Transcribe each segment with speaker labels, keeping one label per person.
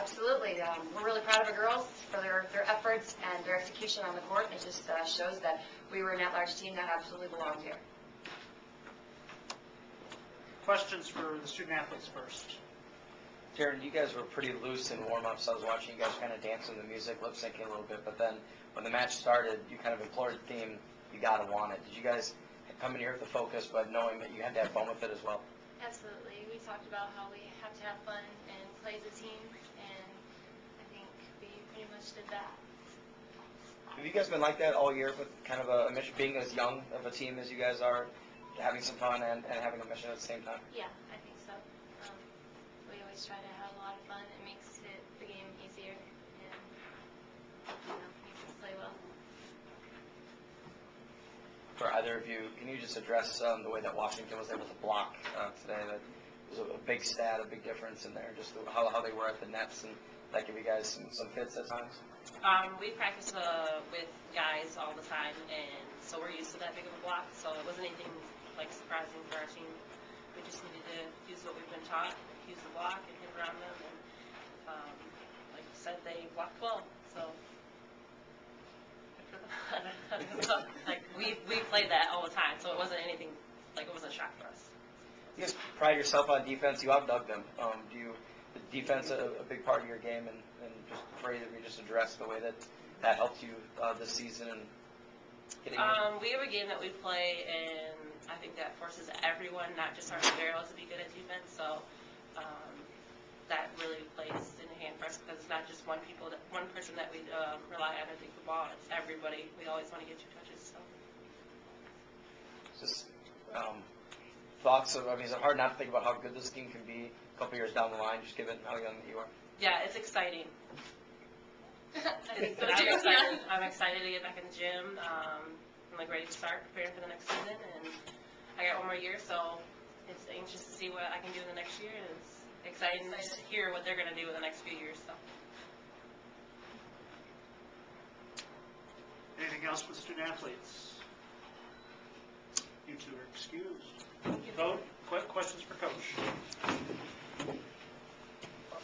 Speaker 1: Absolutely. We're really proud of our girls for their efforts and their execution on the court. It just shows that we were an at-large team that absolutely belonged here.
Speaker 2: Questions for the student athletes first.
Speaker 3: Jared, you guys were pretty loose in warm-ups. I was watching you guys kind of dance with the music, lip-syncing a little bit, but then when the match started, you kind of implored the team, you got to want it. Did you guys come in here with the focus, but knowing that you had to have fun with it as well?
Speaker 4: Absolutely. We talked about how we have to have fun and play as a team, and I think we pretty much did that.
Speaker 3: Have you guys been like that all year with kind of a mission, being as young of a team as you guys are, having some fun and having a mission at the same time?
Speaker 4: Yeah, I think so. We always try to have a lot of fun. It makes the game easier and makes us play well.
Speaker 3: For either of you, can you just address the way that Washington was able to block today? That was a big stat, a big difference in there, just how they were at the nets, and that gave you guys some fits at times?
Speaker 5: We practice with guys all the time, and so we're used to that big of a block, so it wasn't anything surprising for our team. We just needed to use what we've been taught, use the block and hit around them, and like you said, they blocked well, so I don't know. We played that all the time, so it wasn't anything, it wasn't a shock for us.
Speaker 3: You guys pride yourself on defense. You outdug them. The defense a big part of your game, and just afraid that we just address the way that helped you this season and getting
Speaker 5: we have a game that we play, and I think that forces everyone, not just our liberos, to be good at defense. So that really plays in the hand for us, because it's not just one person that we rely on to take the ball. It's everybody. We always want to get 2 touches. So.
Speaker 3: Just thoughts of, is it hard not to think about how good this team can be a couple years down the line, just given how young you are?
Speaker 5: Yeah, it's exciting. I'm excited to get back in the gym. I'm ready to start preparing for the next season, and I got 1 more year, so it's anxious to see what I can do in the next year. It's exciting to hear what they're going to do in the next few years. So.
Speaker 2: Anything else with student athletes? You two are excused. Vote. Questions for Coach?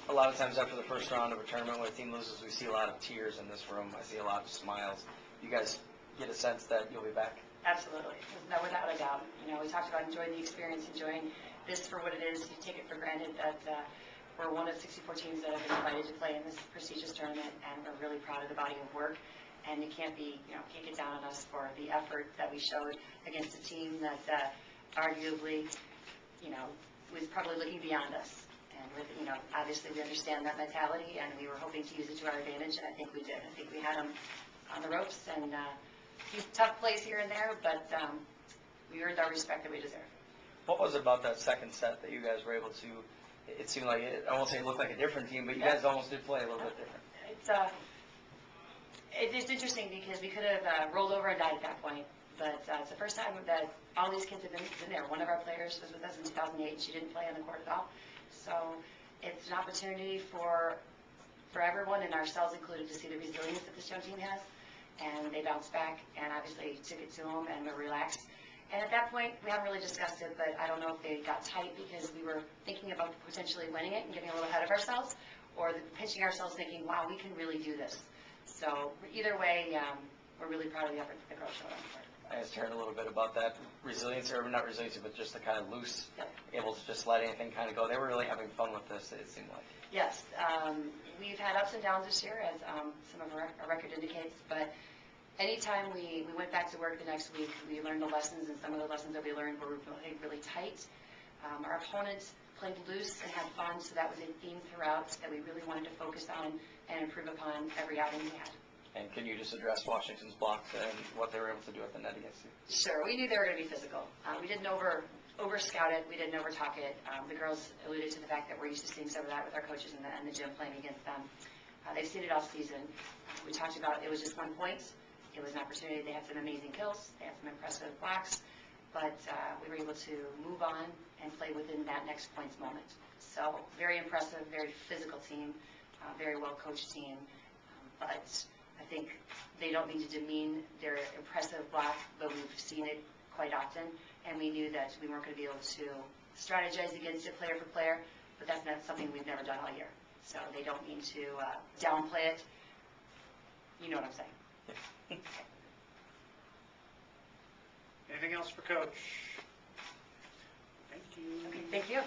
Speaker 3: A lot of times after the first round of a tournament when a team loses, we see a lot of tears in this room. I see a lot of smiles. You guys get a sense that you'll be back?
Speaker 1: Absolutely. No, without a doubt. We talked about enjoying the experience, enjoying this for what it is. You take it for granted that we're one of 64 teams that have been invited to play in this prestigious tournament, and we're really proud of the body of work. And you can't get down on us for the effort that we showed against a team that arguably, was probably looking beyond us. And with, obviously we understand that mentality, and we were hoping to use it to our advantage, and I think we did. I think we had them on the ropes, and a few tough plays here and there, but we earned our respect that we deserve.
Speaker 3: What was it about that second set that you guys were able to, it seemed like, I won't say it looked like a different team, but you guys almost did play a little bit different?
Speaker 1: It's interesting because we could have rolled over and died at that point, but it's the first time that all these kids have been there. One of our players was with us in 2008, and she didn't play on the court at all. So it's an opportunity for everyone, and ourselves included, to see the resilience that this young team has. And they bounced back, and obviously took it to them, and were relaxed. And at that point, we haven't really discussed it, but I don't know if they got tight because we were thinking about potentially winning it and getting a little ahead of ourselves, or pinching ourselves thinking, wow, we can really do this. So either way, we're really proud of the effort that the girls showed on the court.
Speaker 3: I just heard a little bit about that resilience, or not resilience, but just the kind of loose, able to just let anything kind of go. They were really having fun with this, it seemed like.
Speaker 1: Yes. We've had ups and downs this year, as some of our record indicates, but anytime we went back to work the next week, we learned the lessons, and some of the lessons that we learned were really, really tight. Our opponents played loose and had fun, so that was a theme throughout that we really wanted to focus on and improve upon every outing we had.
Speaker 3: And can you just address Washington's blocks and what they were able to do at the net against you?
Speaker 1: Sure. We knew they were going to be physical. We didn't over-scout it. We didn't over-talk it. The girls alluded to the fact that we're used to seeing some of that with our coaches in the gym playing against them. They've seen it all season. We talked about it was just 1 point. It was an opportunity. They had some amazing kills. They had some impressive blocks. But we were able to move on and play within that next points moment. So very impressive, very physical team, very well-coached team. But I think they don't mean to demean their impressive block, but we've seen it quite often, and we knew that we weren't going to be able to strategize against it player for player, but that's not something we've never done all year. So they don't mean to downplay it. You know what I'm saying.
Speaker 2: Anything else for Coach? Thank you.
Speaker 1: Okay, thank you.